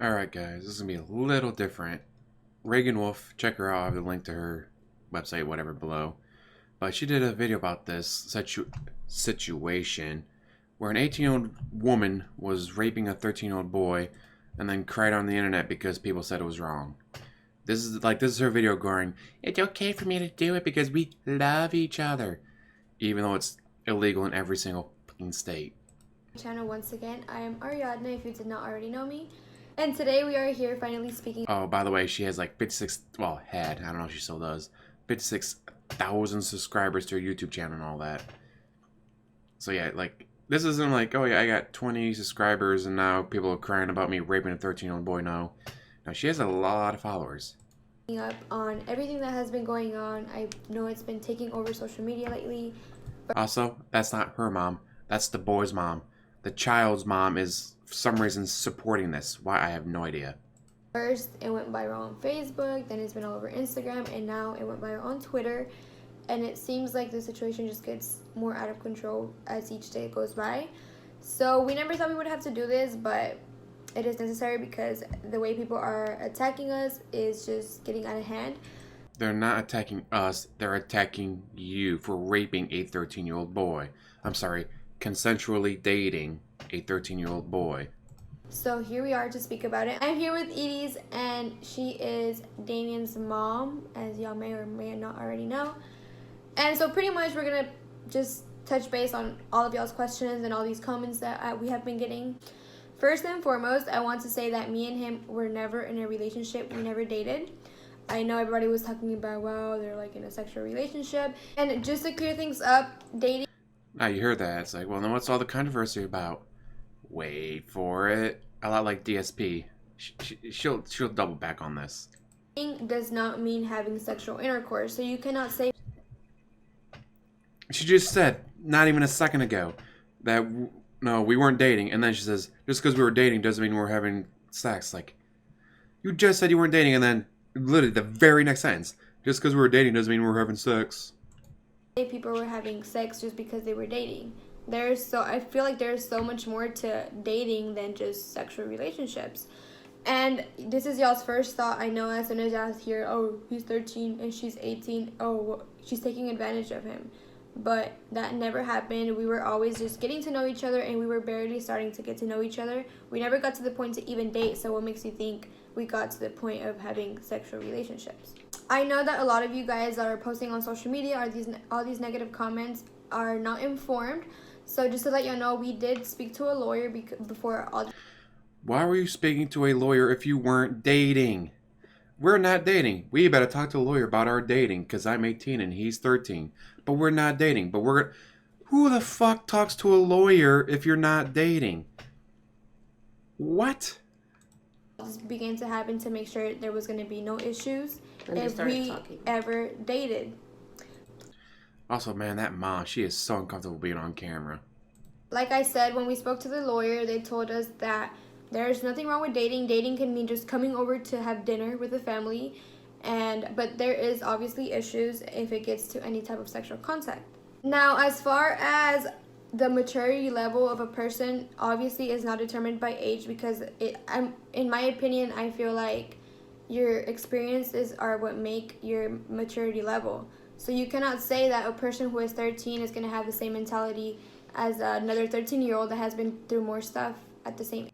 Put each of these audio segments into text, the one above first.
Alright guys, this is going to be a little different. Reagan Wolf, check her out, I have the link to her website, whatever, below. But she did a video about this situation where an 18-year-old woman was raping a 13-year-old boy and then cried on the internet because people said it was wrong. This is her video going, "It's okay for me to do it because we love each other," even though it's illegal in every single fucking state. Channel once again. I am Ariadna, if you did not already know me, and today we are here finally speaking. Oh, by the way, she has like 56, well, had, I don't know if she still does, 56,000 subscribers to her YouTube channel and all that. So yeah, like, this isn't like, oh yeah, I got 20 subscribers and now people are crying about me raping a 13-year-old boy. No, she has a lot of followers. Up on everything that has been going on. I know it's been taking over social media lately. Also, that's not her mom. That's the boy's mom. The child's mom is, for some reason, supporting this. Why, I have no idea. First, it went viral on Facebook, then it's been all over Instagram, and now it went viral on Twitter. And it seems like the situation just gets more out of control as each day goes by. So we never thought we would have to do this, but it is necessary because the way people are attacking us is just getting out of hand. They're not attacking us, they're attacking you for raping a 13-year-old boy. I'm sorry, consensually dating a 13-year-old boy. So here we are to speak about it. I'm here with Edie's, and she is Damien's mom, as y'all may or may not already know. And so pretty much we're gonna just touch base on all of y'all's questions and all these comments that we have been getting. First and foremost, I want to say that me and him were never in a relationship. We never dated. I know everybody was talking about, wow, they're like in a sexual relationship. And just to clear things up, dating... Now you heard that. It's like, well, then what's all the controversy about? Wait for it. A lot like DSP. She'll double back on this. Dating does not mean having sexual intercourse. So you cannot say... She just said, not even a second ago, that, no, we weren't dating. And then she says, just because we were dating doesn't mean we're having sex. Like, you just said you weren't dating, and then literally the very next sentence, just because we were dating doesn't mean we're having sex. People were having sex just because they were dating. I feel like there's so much more to dating than just sexual relationships. And this is y'all's first thought. I know as soon as y'all hear, oh, he's 13 and she's 18, oh, she's taking advantage of him. But that never happened. We were always just getting to know each other, and we were barely starting to get to know each other. We never got to the point to even date, so what makes you think we got to the point of having sexual relationships? I know that a lot of you guys that are posting on social media all these negative comments are not informed. So just to let y'all know, we did speak to a lawyer before all... Why were you speaking to a lawyer if you weren't dating? We're not dating. We better talk to a lawyer about our dating, because I'm 18 and he's 13. But we're not dating. But who the fuck talks to a lawyer if you're not dating? What? This began to happen to make sure there was going to be no issues if we ever dated. Also, man, that mom, she is so uncomfortable being on camera. Like I said, when we spoke to the lawyer, they told us that there's nothing wrong with dating. Dating can mean just coming over to have dinner with the family. But there is obviously issues if it gets to any type of sexual contact. Now, as far as the maturity level of a person, obviously is not determined by age, because in my opinion, I feel like your experiences are what make your maturity level. So you cannot say that a person who is 13 is going to have the same mentality as another 13-year-old that has been through more stuff at the same age.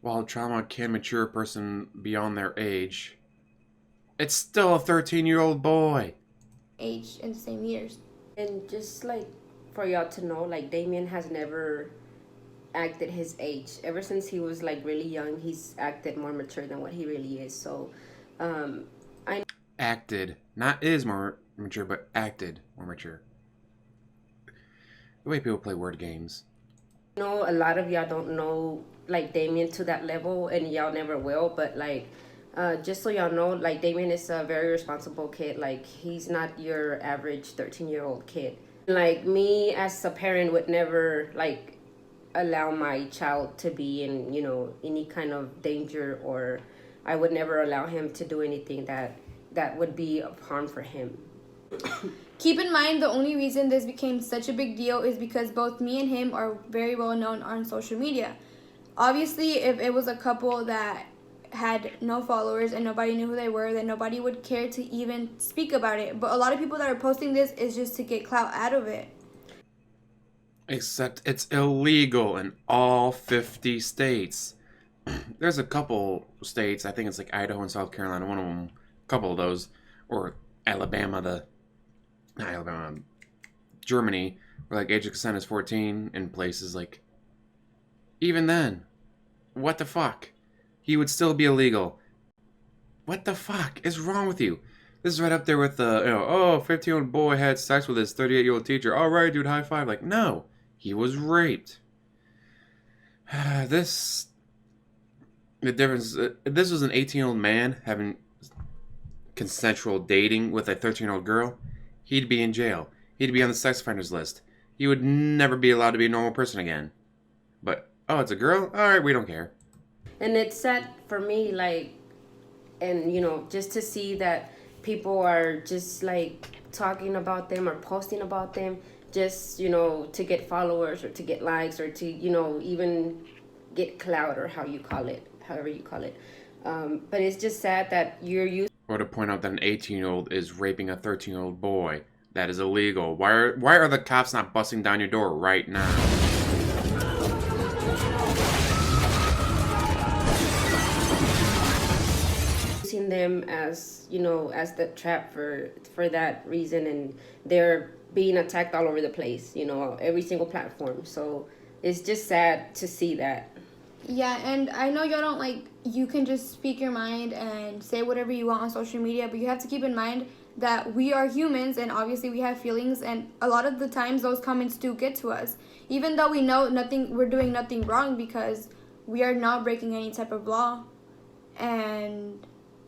While trauma can mature a person beyond their age, it's still a 13-year-old boy. Age in the same years. And just like for y'all to know, like Damien has never acted his age. Ever since he was like really young, he's acted more mature than what he really is. So, Acted, not is more mature, but acted more mature. The way people play word games. I know a lot of y'all don't know like Damien to that level, and y'all never will. But like, just so y'all know, like Damien is a very responsible kid. Like he's not your average 13-year-old kid. Like me as a parent would never like allow my child to be in, you know, any kind of danger, or I would never allow him to do anything that would be of harm for him. Keep in mind, the only reason this became such a big deal is because both me and him are very well known on social media. Obviously, if it was a couple that had no followers and nobody knew who they were, then nobody would care to even speak about it. But a lot of people that are posting this is just to get clout out of it. Except it's illegal in all 50 states. There's a couple states, I think it's like Idaho and South Carolina, one of them, a couple of those, or Alabama, not Alabama, Germany, where like age of consent is 14, in places like, even then, what the fuck? He would still be illegal. What the fuck is wrong with you? This is right up there with the, 15-year-old boy had sex with his 38-year-old teacher. All right, dude, high five. Like, no, he was raped. The difference, if this was an 18-year-old man having consensual dating with a 13-year-old girl, he'd be in jail. He'd be on the sex offenders list. He would never be allowed to be a normal person again. But, oh, it's a girl? All right, we don't care. And it's sad for me, like, and just to see that people are just like talking about them or posting about them just to get followers or to get likes or to even get clout or however you call it. But it's just sad that you're used. Or to point out that an 18-year-old is raping a 13-year-old boy. That is illegal. Why are the cops not busting down your door right now? Using them as as the trap for that reason, and they're being attacked all over the place, every single platform. So it's just sad to see that. Yeah, and I know y'all don't like, you can just speak your mind and say whatever you want on social media, but you have to keep in mind that we are humans and obviously we have feelings, and a lot of the times those comments do get to us. Even though we know we're doing nothing wrong because we are not breaking any type of law, and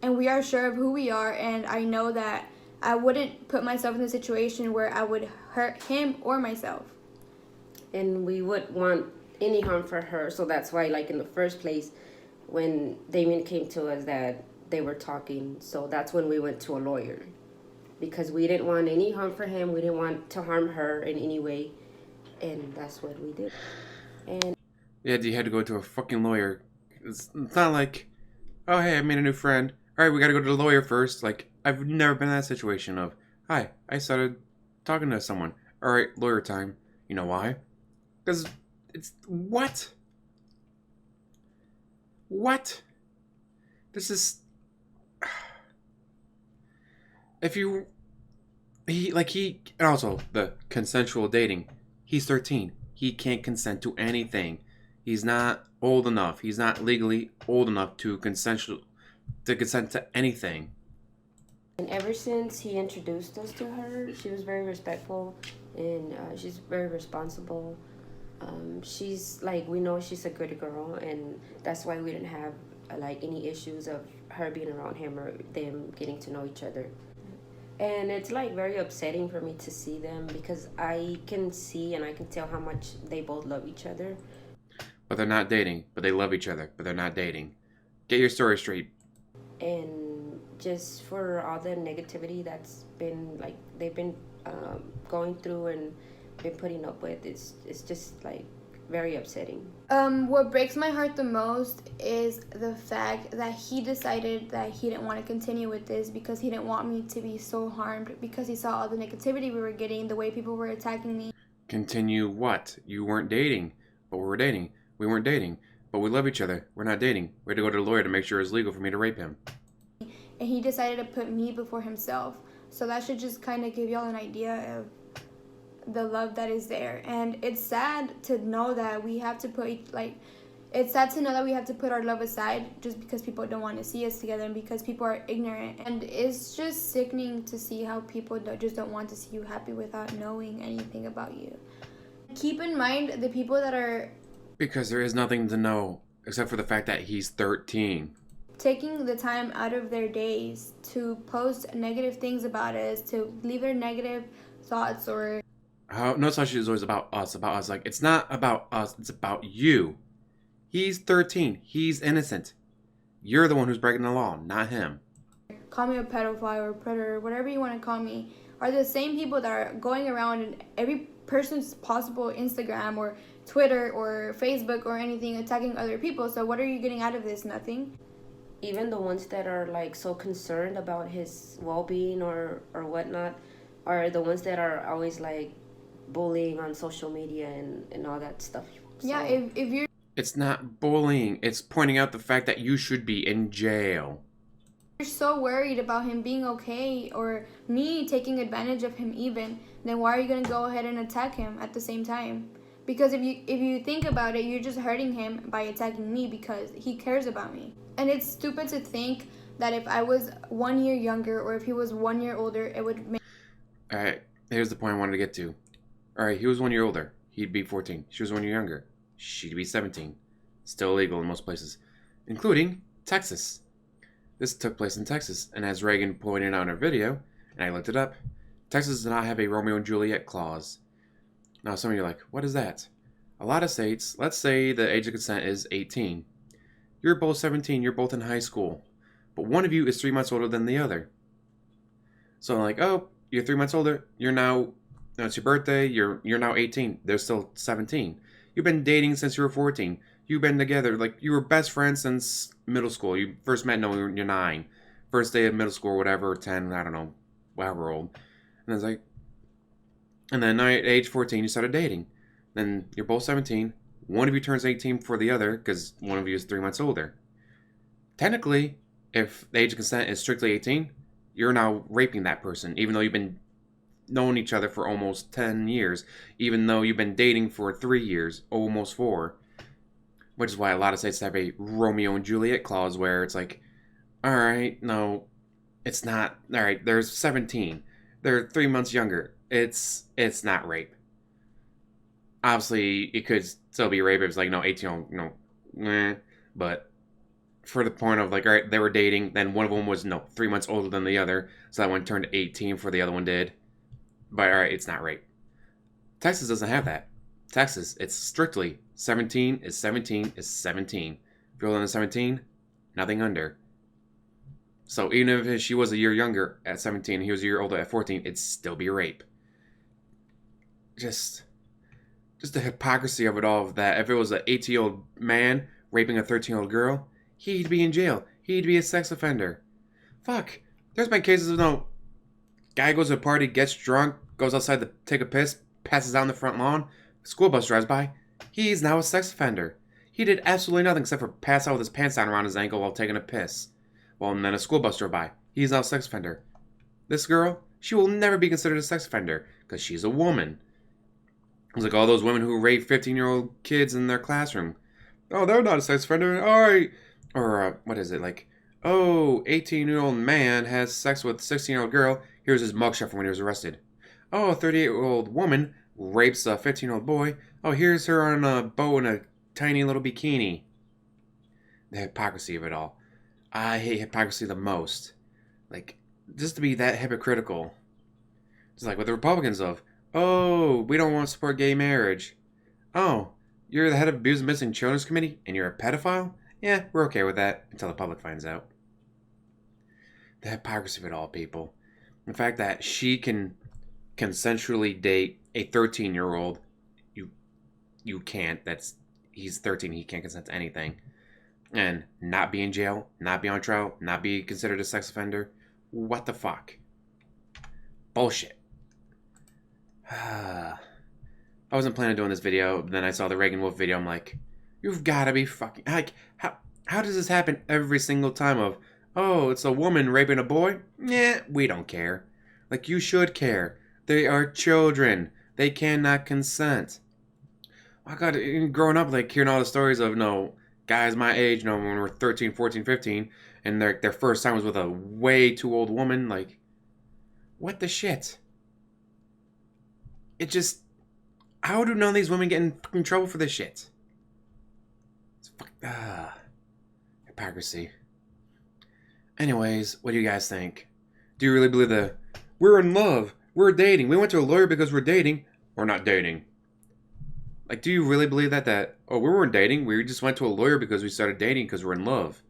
we are sure of who we are, and I know that I wouldn't put myself in a situation where I would hurt him or myself. And we would want any harm for her, so that's why, like, in the first place, when Damien came to us that they were talking, so that's when we went to a lawyer, because we didn't want any harm for him, we didn't want to harm her in any way, and that's what we did. And yeah, you had to go to a fucking lawyer. It's not like, oh hey, I made a new friend. All right, we gotta go to the lawyer first. Like, I've never been in that situation of, hi, I started talking to someone. All right, lawyer time. You know why? Because it's what? What? This is. If you, and also the consensual dating. He's 13. He can't consent to anything. He's not old enough. He's not legally old enough to consent to anything. And ever since he introduced us to her, she was very respectful, and she's very responsible. She's like, we know she's a good girl, and that's why we didn't have like any issues of her being around him or them getting to know each other. And it's like very upsetting for me to see them, because I can see and I can tell how much they both love each other. But they're not dating. But they love each other. But they're not dating. Get your story straight. And just for all the negativity that's been like they've been going through and been putting up with, it's just like very upsetting. What breaks my heart the most is the fact that he decided that he didn't want to continue with this because he didn't want me to be so harmed, because he saw all the negativity we were getting, the way people were attacking me. Continue what? You weren't dating, but we were dating. We weren't dating, but we love each other. We're not dating. We had to go to the lawyer to make sure it's legal for me to rape him. And he decided to put me before himself. So that should just kind of give y'all an idea of the love that is there. And it's sad to know that we have to it's sad to know that we have to put our love aside just because people don't want to see us together and because people are ignorant. And it's just sickening to see how people just don't want to see you happy without knowing anything about you. Keep in mind the people that are... Because there is nothing to know except for the fact that he's 13. Taking the time out of their days to post negative things about us, to leave their negative thoughts or... No such is always about us. Like, it's not about us, it's about you. He's 13. He's innocent. You're the one who's breaking the law, not him. Call me a pedophile or predator, whatever you want to call me, are the same people that are going around in every person's possible Instagram or Twitter or Facebook or anything attacking other people. So what are you getting out of this? Nothing. even the ones that are like so concerned about his well-being or whatnot are the ones that are always like bullying on social media and all that stuff. Yeah, So if you're It's not bullying. It's pointing out the fact that you should be in jail. so worried about him being okay or me taking advantage of him even, then why are you gonna go ahead and attack him at the same time? Because if you think about it, you're just hurting him by attacking me because he cares about me. And it's stupid to think that if I was 1 year younger or if he was 1 year older, it would make Alright, here's the point I wanted to get to. Alright, he was 1 year older. He'd be 14. She was 1 year younger. She'd be 17. Still illegal in most places, including Texas. This took place in Texas, and as Reagan pointed out in her video, and I looked it up, Texas does not have a Romeo and Juliet clause. Now, some of you are like, what is that? A lot of states, let's say the age of consent is 18. You're both 17, you're both in high school, but one of you is 3 months older than the other. So, like, oh, you're 3 months older, you're now, it's your birthday, you're now 18, they're still 17. You've been dating since you were 14. You've been together, like, you were best friends since middle school. You first met when you're 9. First day of middle school, whatever, 10, I don't know, however old. And it's like, and then at age 14, you started dating. Then you're both 17. One of you turns 18 before the other, because one of you is 3 months older. Technically, if the age of consent is strictly 18, you're now raping that person, even though you've been known each other for almost 10 years, even though you've been dating for 3 years, almost 4. Which is why a lot of states have a Romeo and Juliet clause where it's like, alright, no, it's not, alright, there's 17. They're 3 months younger. It's not rape. Obviously, it could still be rape if it's like, no, 18, but for the point of like, alright, they were dating, then one of them was, 3 months older than the other, so that one turned 18 before the other one did. But alright, it's not rape. Texas doesn't have that. Texas, it's strictly 17 is 17 is 17. If you're older than 17, nothing under. So even if she was a year younger at 17 and he was a year older at 14, it'd still be rape. Just the hypocrisy of it all, of that if it was an 18-year-old man raping a 13-year-old girl, he'd be in jail. He'd be a sex offender. Fuck. There's been cases of guy goes to a party, gets drunk, goes outside to take a piss, passes out on the front lawn, school bus drives by. He's now a sex offender. He did absolutely nothing except for pass out with his pants down around his ankle while taking a piss. Well, and then a school bus drove by. He's now a sex offender. This girl, she will never be considered a sex offender because she's a woman. It's like all those women who rape 15-year-old kids in their classroom. Oh, they're not a sex offender. All right. Or, what is it? Like, oh, 18-year-old man has sex with 16-year-old girl. Here's his mugshot from when he was arrested. Oh, a 38-year-old woman rapes a 15-year-old boy. Oh, here's her on a boat in a tiny little bikini. The hypocrisy of it all. I hate hypocrisy the most. Like, just to be that hypocritical. It's like with the Republicans of, oh, we don't want to support gay marriage. Oh, you're the head of Abuse and Missing Children's Committee and you're a pedophile? Yeah, we're okay with that until the public finds out. The hypocrisy of it all, people. The fact that she can consensually date a 13-year-old, you can't. He's 13, he can't consent to anything. And not be in jail, not be on trial, not be considered a sex offender. What the fuck? Bullshit. I wasn't planning on doing this video, but then I saw the Reagan Wolf video. I'm like, you've got to be fucking... Like, how does this happen every single time of, oh, it's a woman raping a boy? Yeah, we don't care. Like, you should care. They are children. They cannot consent. I got growing up, like, hearing all the stories of, guys my age, when we're 13, 14, 15, and their first time was with a way too old woman. Like, what the shit? It just... How do none of these women get in fucking trouble for this shit? It's hypocrisy. Anyways, what do you guys think? Do you really believe we're in love, we're dating, we went to a lawyer because we're dating, or not dating? Like, do you really believe that, oh, we weren't dating, we just went to a lawyer because we started dating because we're in love?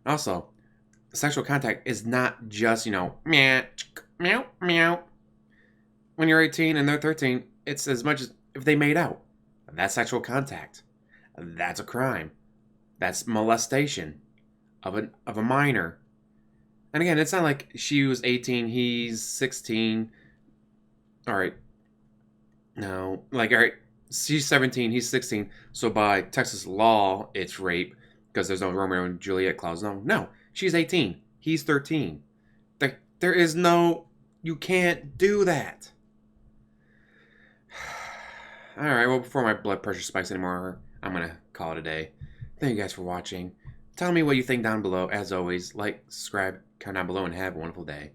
Also, sexual contact is not just, meow, meow, meow. When you're 18 and they're 13, it's as much as if they made out. That's sexual contact. That's a crime. That's molestation. of a minor. And again, it's not like she was 18, he's 16. All right. No. Like, all right, she's 17, he's 16. So by Texas law, it's rape because there's no Romeo and Juliet clause. No, no. She's 18. He's 13. There is no... You can't do that. All right, well, before my blood pressure spikes anymore, I'm going to call it a day. Thank you guys for watching. Tell me what you think down below. As always, like, subscribe, comment down below, and have a wonderful day.